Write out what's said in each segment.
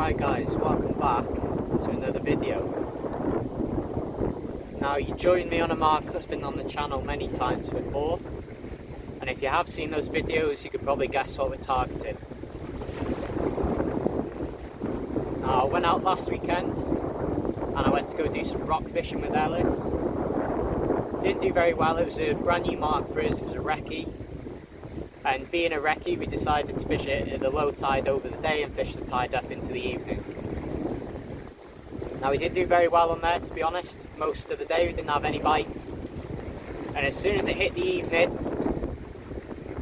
Alright guys, welcome back to another video. Now you joined me on a mark that's been on the channel many times before, and if you have seen those videos you could probably guess what we're targeting. Now I went out last weekend and I went to go do some rock fishing with Ellis. Didn't do very well. It was a brand new mark for us. It was a recce. And being a recce, we decided to fish it at the low tide over the day and fish the tide up into the evening. Now we didn't do very well on there, to be honest. Most of the day we didn't have any bites. And as soon as it hit the evening,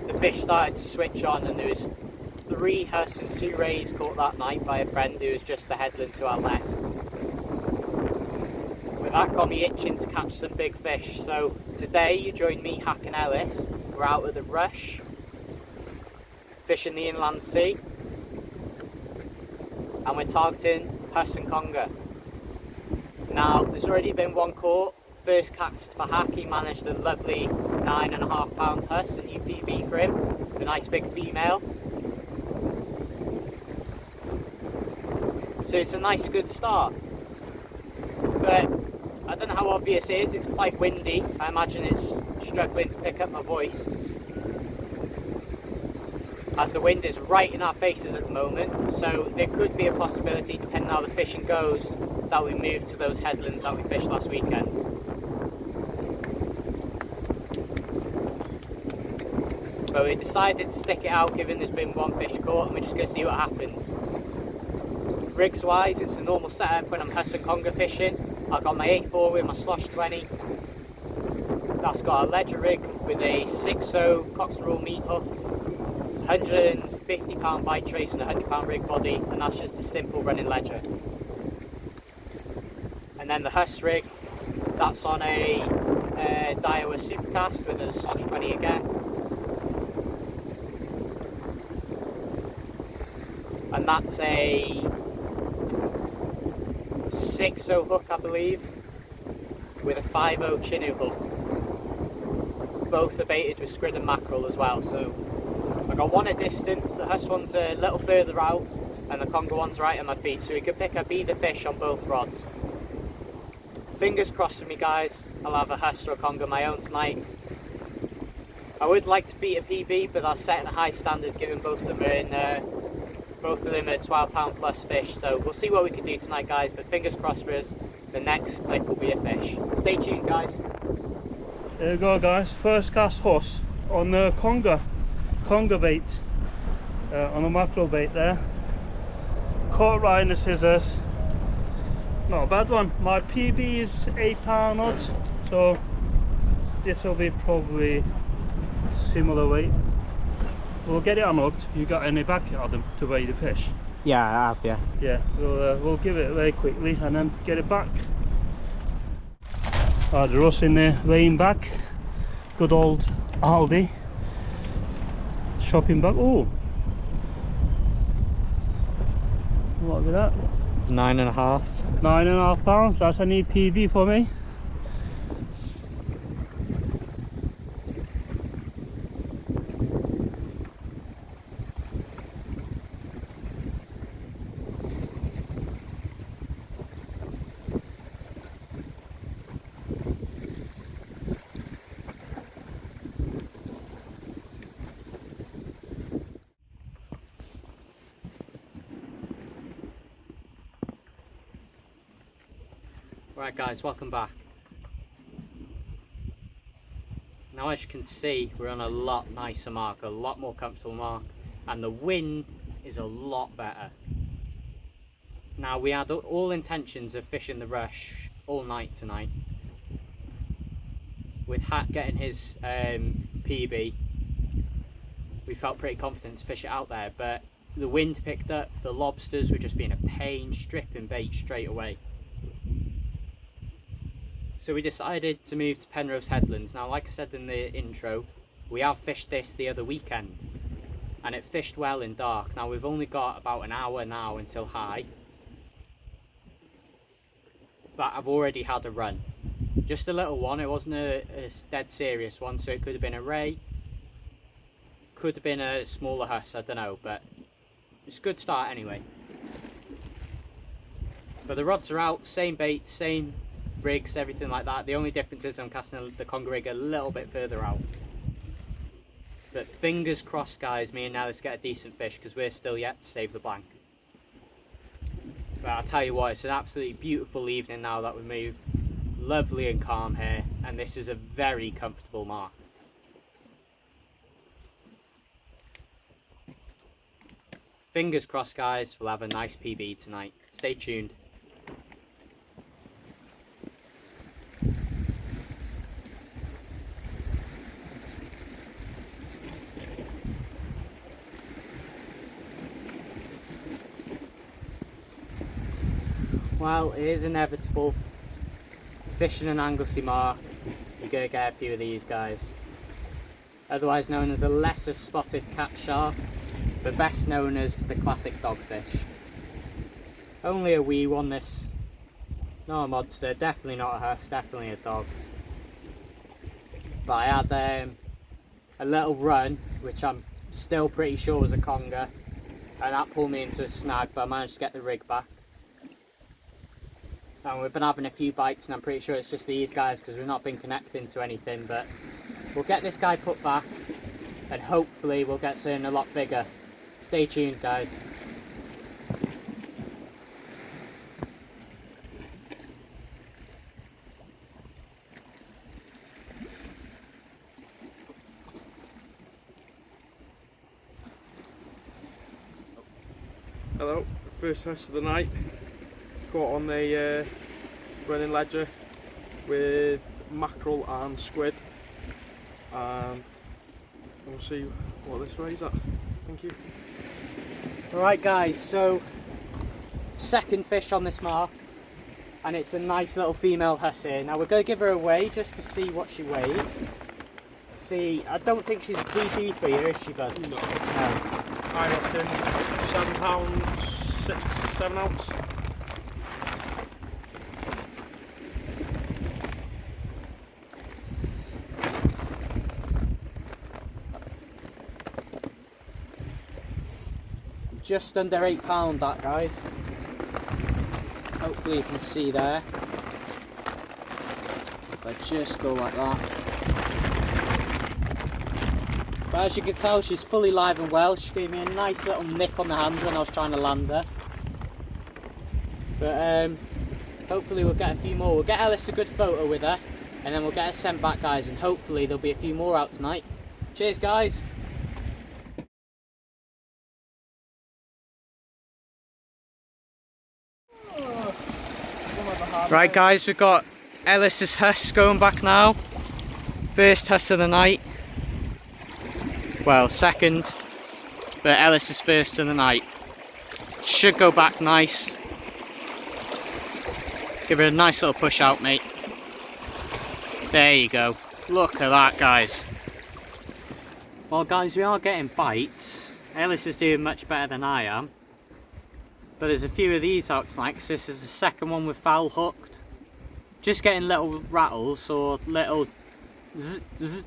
the fish started to switch on, and there was 3 Huss and 2 rays caught that night by a friend who was just the headland to our left. But that got me itching to catch some big fish. So today you join me, Haks and Ellis. We're out at the Rush, fishing the inland sea, and we're targeting Huss and conger. Now there's already been one caught. First cast for Haks, he managed a lovely 9.5 pound Huss, a new PB for him, a nice big female. So it's a nice good start, but I don't know how obvious it is. It's quite windy. I imagine it's struggling to pick up my voice, as the wind is right in our faces at the moment. So there could be a possibility, depending on how the fishing goes, that we move to those headlands that we fished last weekend. But we decided to stick it out, given there's been one fish caught, and we're just going to see what happens. Rigs wise, it's a normal setup when I'm Huss and conger fishing. I've got my A4 with my slosh 20. That's got a ledger rig with a 6.0 Cox and Roll meat hook, 150 pound bite trace and a 100 pound rig body, and that's just a simple running ledger. And then the Huss rig, that's on a Daiwa Supercast with a slosh 20 again. And that's a 6.0 hook, I believe, with a 5.0 Chinook hook. Both are baited with squid and mackerel as well. So I got one at distance. The Huss one's a little further out, and the conger one's right at my feet, so we could pick up either fish on both rods. Fingers crossed for me, guys. I'll have a Huss or a conger of my own tonight. I would like to beat a PB, but that's setting a high standard, given both of them are £12 plus fish. So we'll see what we can do tonight, guys, but fingers crossed for us. The next clip will be a fish. Stay tuned, guys. There you go, guys. First cast Huss on the conger bait, on a mackerel bait there. Caught right in the scissors. Not a bad one. My PB is £8 odd, so this will be probably similar weight. We'll get it unhooked. You got any back at them to weigh the fish? Yeah, I have, yeah. Yeah, we'll give it away quickly and then get it back. The Russ in there weighing back. Good old Aldi shopping bag. Oh, what was that? 9.5. 9.5 pounds. That's a new PB for me. Right guys, welcome back. Now as you can see, we're on a lot nicer mark, a lot more comfortable mark, and the wind is a lot better. Now we had all intentions of fishing the Rush all night tonight. With Haks getting his PB, we felt pretty confident to fish it out there, but the wind picked up, the lobsters were just being a pain, stripping bait straight away. So we decided to move to Penrhos Headlands. Now, like I said in the intro, we have fished this the other weekend, and it fished well in dark. Now we've only got about an hour now until high, but I've already had a run. Just a little one, it wasn't a dead serious one, so it could have been a ray, could have been a smaller Huss, I don't know, but it's a good start anyway. But the rods are out, same bait, same rigs, everything like that. The only difference is I'm casting the conger rig a little bit further out. But fingers crossed, guys, me and Ellis get a decent fish, because we're still yet to save the blank. But I'll tell you what, it's an absolutely beautiful evening now that we moved. Lovely and calm here, and this is a very comfortable mark. Fingers crossed, guys, we'll have a nice PB tonight. Stay tuned. Well, it is inevitable. Fishing an anglesey mark, you're going to get a few of these guys. Otherwise known as a lesser spotted cat shark, but best known as the classic dogfish. Only a wee one, this. Not a monster, definitely not a Huss, definitely a dog. But I had a little run, which I'm still pretty sure was a conger, and that pulled me into a snag, but I managed to get the rig back. And we've been having a few bites, and I'm pretty sure it's just these guys because we've not been connecting to anything, but we'll get this guy put back and hopefully we'll get something a lot bigger. Stay tuned, guys. Hello, first Huss of the night. Caught on the running ledger with mackerel and squid, and we'll see what this weighs at. Thank you. Alright guys, so second fish on this mark, and it's a nice little female Huss here. Now we're going to give her a weigh just to see what she weighs. See, I don't think she's a PB for you, is she, bud? No. No. I reckon £7, 6, 7 ounce. Just under £8 that, guys. Hopefully you can see there. If I just go like that. But as you can tell, she's fully live and well. She gave me a nice little nip on the hand when I was trying to land her. But hopefully we'll get a few more. We'll get Ellis a good photo with her, and then we'll get her sent back, guys, and hopefully there'll be a few more out tonight. Cheers, guys. Right guys, we've got Ellis's Huss going back now. First Huss of the night. Well, second, but Ellis's first of the night. Should go back nice. Give it a nice little push out, mate. There you go. Look at that, guys. Well guys, we are getting bites. Ellis is doing much better than I am. But there's a few of these out tonight, because this is the second one with foul hooked. Just getting little rattles or little zzz, zzz,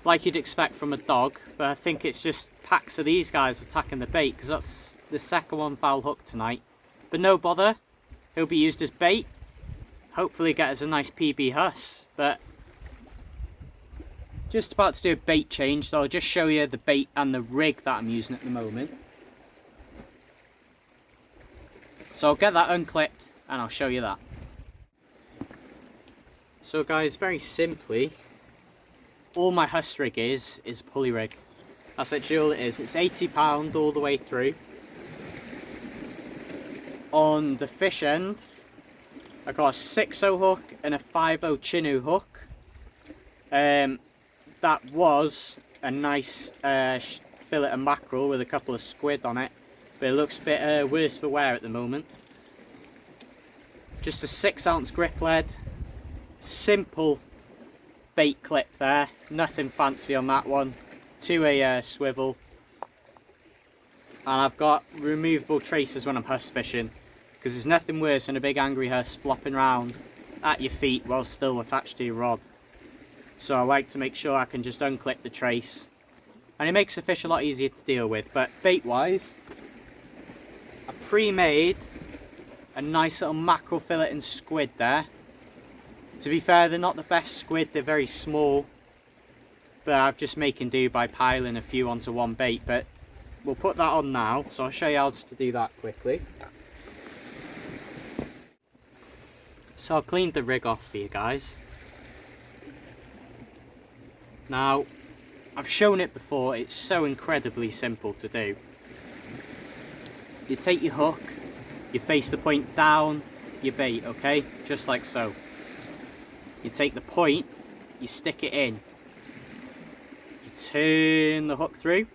like you'd expect from a dog. But I think it's just packs of these guys attacking the bait, because that's the second one foul hooked tonight. But no bother, he'll be used as bait. Hopefully get us a nice PB Huss. But just about to do a bait change, so I'll just show you the bait and the rig that I'm using at the moment. So I'll get that unclipped and I'll show you that. So guys, very simply, all my Huss rig is a pulley rig. That's literally all it is. It's £80 all the way through. On the fish end, I've got a 6-0 hook and a 5-0 chinu hook. That was a nice fillet of mackerel with a couple of squid on it. But it looks a bit worse for wear at the moment. Just a 6-ounce grip lead, simple bait clip there, nothing fancy on that one, to a swivel. And I've got removable traces when I'm Huss fishing, because there's nothing worse than a big angry Huss flopping around at your feet while still attached to your rod. So I like to make sure I can just unclip the trace, and it makes the fish a lot easier to deal with. But bait wise, I pre-made a nice little mackerel fillet and squid there. To be fair, they're not the best squid, they're very small. But I'm just making do by piling a few onto one bait. But we'll put that on now, so I'll show you how to do that quickly. So I'll clean the rig off for you guys. Now, I've shown it before, it's so incredibly simple to do. You take your hook, you face the point down your bait, okay? Just like so. You take the point, you stick it in. You turn the hook through,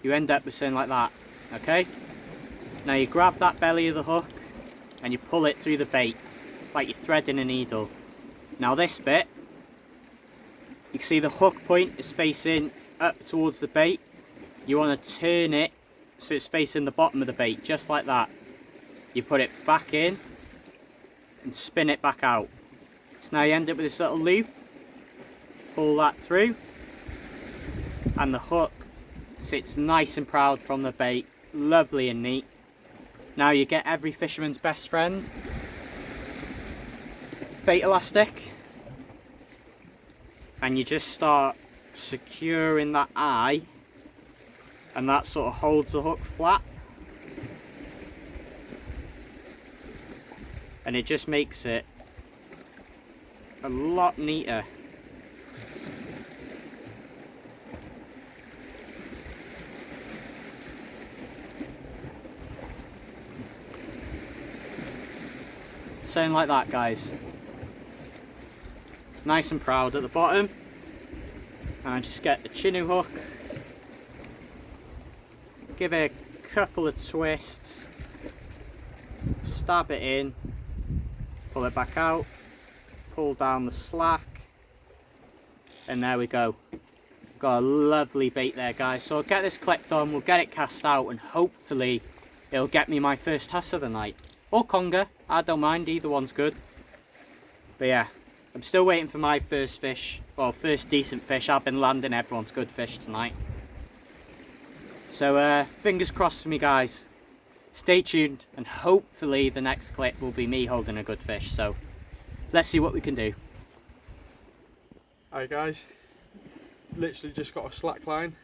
you end up with something like that, okay? Now you grab that belly of the hook and you pull it through the bait, like you're threading a needle. Now this bit, you can see the hook point is facing up towards the bait. You want to turn it so it's facing the bottom of the bait, just like that. You put it back in and spin it back out. So now you end up with this little loop. Pull that through and the hook sits nice and proud from the bait, lovely and neat. Now you get every fisherman's best friend, bait elastic, and you just start securing that eye, and that sort of holds the hook flat, and it just makes it a lot neater. Something like that, guys. Nice and proud at the bottom, and I just get the chinu hook, give it a couple of twists, stab it in, pull it back out, pull down the slack, and there we go. Got a lovely bait there, guys. So I'll get this clipped on, we'll get it cast out, and hopefully it'll get me my first Huss of the night, or conger. I don't mind, either one's good. But yeah, I'm still waiting for my first fish, well, first decent fish. I've been landing everyone's good fish tonight. So fingers crossed for me, guys. Stay tuned, and hopefully the next clip will be me holding a good fish. So let's see what we can do. Hi guys, literally just got a slack line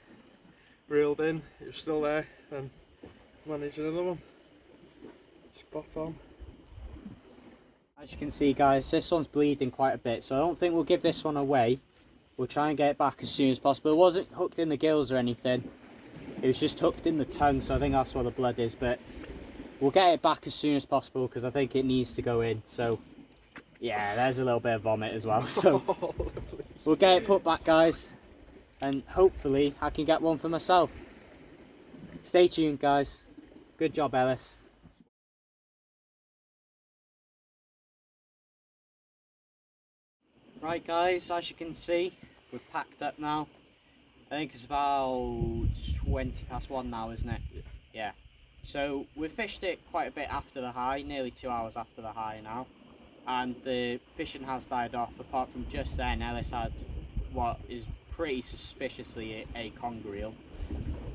reeled in. It was still there, and managed another one. Spot on. As you can see, guys, this one's bleeding quite a bit, so I don't think we'll give this one away. We'll try and get it back as soon as possible. It wasn't hooked in the gills or anything, it was just hooked in the tongue, so I think that's where the blood is. But we'll get it back as soon as possible because I think it needs to go in. So yeah, there's a little bit of vomit as well, so we'll get it put back, guys, and hopefully I can get one for myself. Stay tuned, guys. Good job, Ellis. Right, guys, as you can see, we're packed up now. I think it's about 20 past 1 now, isn't it? Yeah. So we fished it quite a bit after the high, nearly 2 hours after the high now. And the fishing has died off, apart from just then Ellis had what is pretty suspiciously a conger reel.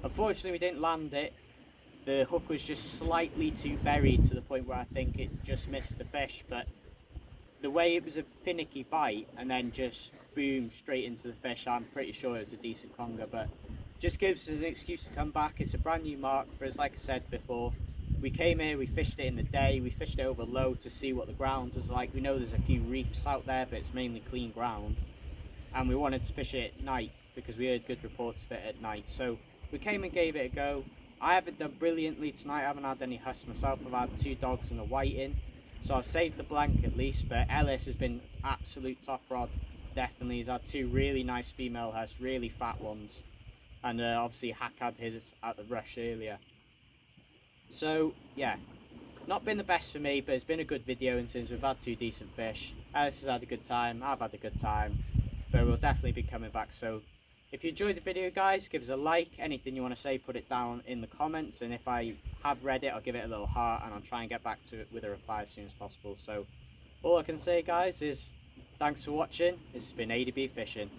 Unfortunately, we didn't land it. The hook was just slightly too buried to the point where I think it just missed the fish, but the way it was a finicky bite and then just boom straight into the fish, I'm pretty sure it was a decent conger. But just gives us an excuse to come back. It's a brand new mark for us. Like I said before, we came here, we fished it in the day, we fished it over low to see what the ground was like. We know there's a few reefs out there, but it's mainly clean ground, and we wanted to fish it at night because we heard good reports of it at night. So we came and gave it a go. I haven't done brilliantly tonight. I haven't had any Huss myself. I've had 2 dogs and a whiting, so I've saved the blank at least. But Ellis has been absolute top rod, definitely. He's had 2 really nice female Huss, really fat ones, and obviously Hak had his at the rush earlier. So yeah, not been the best for me, but it's been a good video in terms of we've had 2 decent fish. Ellis has had a good time, I've had a good time, but we'll definitely be coming back. So if you enjoyed the video, guys, give us a like. Anything you want to say, put it down in the comments, and if I have read it, I'll give it a little heart, and I'll try and get back to it with a reply as soon as possible. So all I can say, guys, is thanks for watching. This has been ADB Fishing.